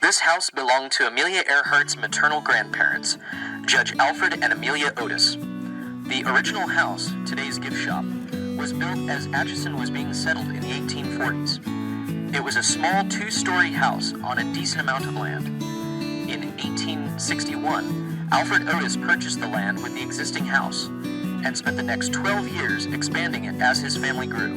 This house belonged to Amelia Earhart's maternal grandparents, Judge Alfred and Amelia Otis. The original house, today's gift shop, was built as Atchison was being settled in the 1840s. It was a small two-story house on a decent amount of land. In 1861, Alfred Otis purchased the land with the existing house and spent the next 12 years expanding it as his family grew.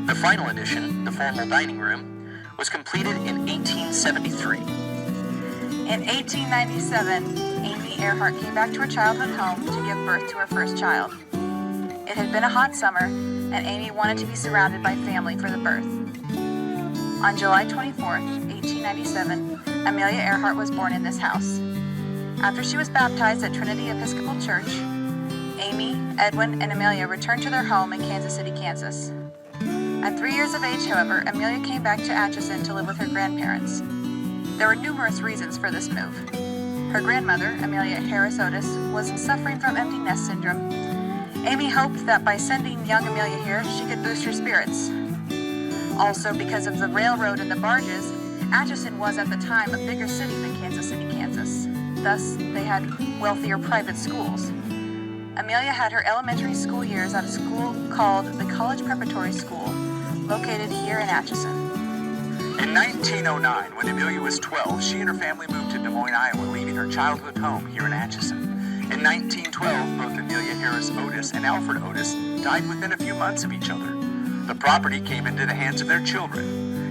The final addition, the formal dining room, was completed in 1873. In 1897, Amy Earhart came back to her childhood home to give birth to her first child. It had been a hot summer, and Amy wanted to be surrounded by family for the birth. On July 24, 1897, Amelia Earhart was born in this house. After she was baptized at Trinity Episcopal Church, Amy, Edwin, and Amelia returned to their home in Kansas City, Kansas. At 3 years of age, however, Amelia came back to Atchison to live with her grandparents. There were numerous reasons for this move. Her grandmother, Amelia Harris Otis, was suffering from empty nest syndrome. Amy hoped that by sending young Amelia here, she could boost her spirits. Also, because of the railroad and the barges, Atchison was at the time a bigger city than Kansas City, Kansas. Thus, they had wealthier private schools. Amelia had her elementary school years at a school called the College Preparatory School, located here in Atchison. In 1909, when Amelia was 12, she and her family moved to Des Moines, Iowa, leaving her childhood home here in Atchison. In 1912, both Amelia Harris Otis and Alfred Otis died within a few months of each other. The property came into the hands of their children.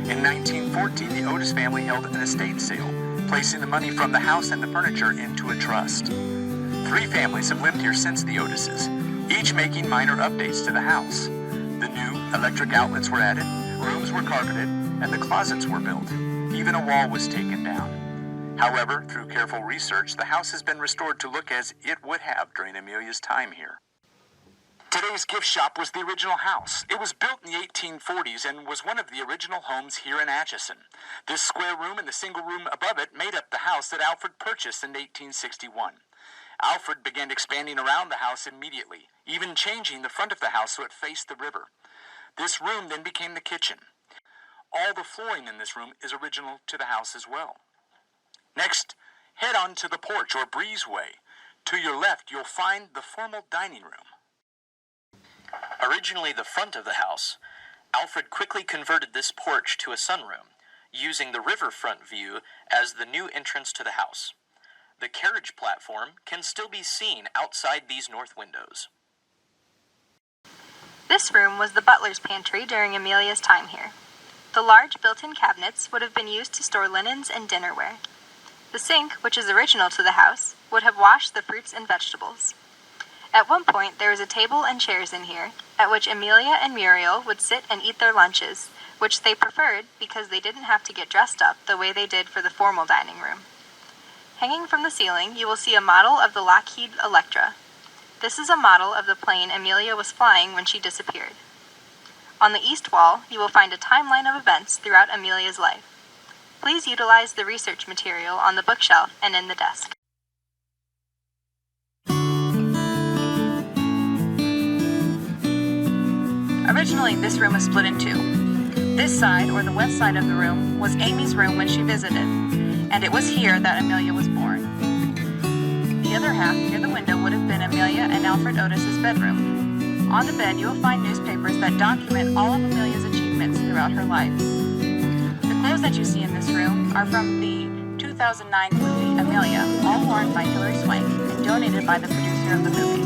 In 1914, the Otis family held an estate sale, placing the money from the house and the furniture into a trust. 3 families have lived here since the Otises, each making minor updates to the house. The new electric outlets were added, rooms were carpeted, and the closets were built. Even a wall was taken down. However, through careful research, the house has been restored to look as it would have during Amelia's time here. Today's gift shop was the original house. It was built in the 1840s and was one of the original homes here in Atchison. This square room and the single room above it made up the house that Alfred purchased in 1861. Alfred began expanding around the house immediately, even changing the front of the house so it faced the river. This room then became the kitchen. All the flooring in this room is original to the house as well. Next, head on to the porch or breezeway. To your left, you'll find the formal dining room. Originally the front of the house, Alfred quickly converted this porch to a sunroom, using the riverfront view as the new entrance to the house. The carriage platform can still be seen outside these north windows. This room was the butler's pantry during Amelia's time here. The large built-in cabinets would have been used to store linens and dinnerware. The sink, which is original to the house, would have washed the fruits and vegetables. At one point, there was a table and chairs in here, at which Amelia and Muriel would sit and eat their lunches, which they preferred because they didn't have to get dressed up the way they did for the formal dining room. Hanging from the ceiling, you will see a model of the Lockheed Electra. This is a model of the plane Amelia was flying when she disappeared. On the east wall, you will find a timeline of events throughout Amelia's life. Please utilize the research material on the bookshelf and in the desk. Originally, this room was split in 2. This side, or the west side of the room, was Amy's room when she visited, and it was here that Amelia was born. The other half, near the window, would have been Amelia and Alfred Otis's bedroom. On the bed, you will find newspapers that document all of Amelia's achievements throughout her life. The clothes that you see in this room are from the 2009 movie Amelia, all worn by Hilary Swank and donated by the producer of the movie.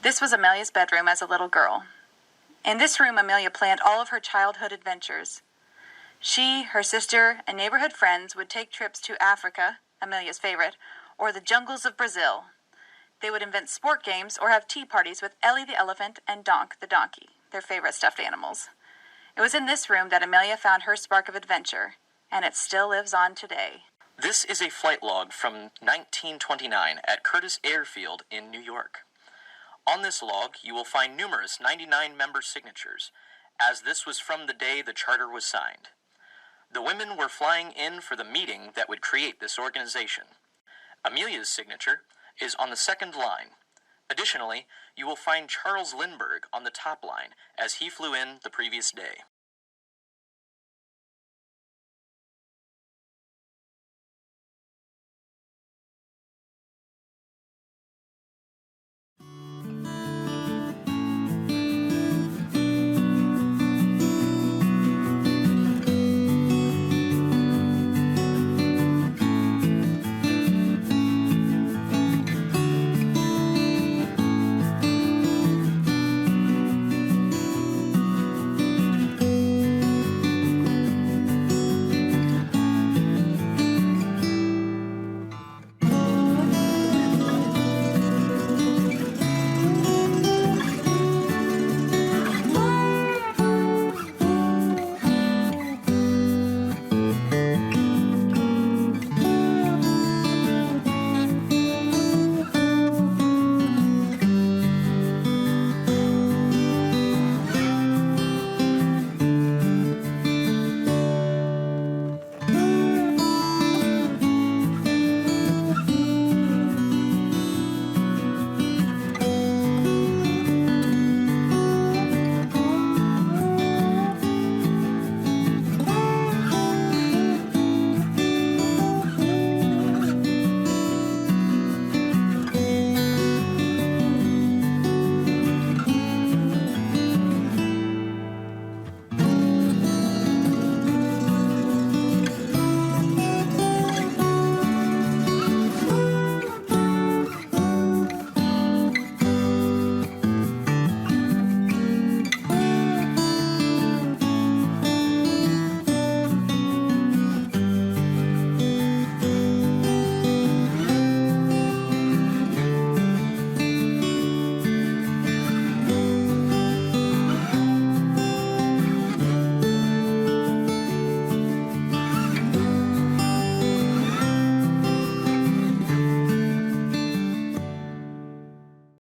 This was Amelia's bedroom as a little girl. In this room, Amelia planned all of her childhood adventures. She, her sister, and neighborhood friends would take trips to Africa, Amelia's favorite, or the jungles of Brazil. They would invent sport games or have tea parties with Ellie the elephant and Donk the donkey, their favorite stuffed animals. It was in this room that Amelia found her spark of adventure, and it still lives on today. This is a flight log from 1929 at Curtis Airfield in New York. On this log, you will find numerous 99 member signatures, as this was from the day the charter was signed. The women were flying in for the meeting that would create this organization. Amelia's signature is on the second line. Additionally, you will find Charles Lindbergh on the top line, as he flew in the previous day.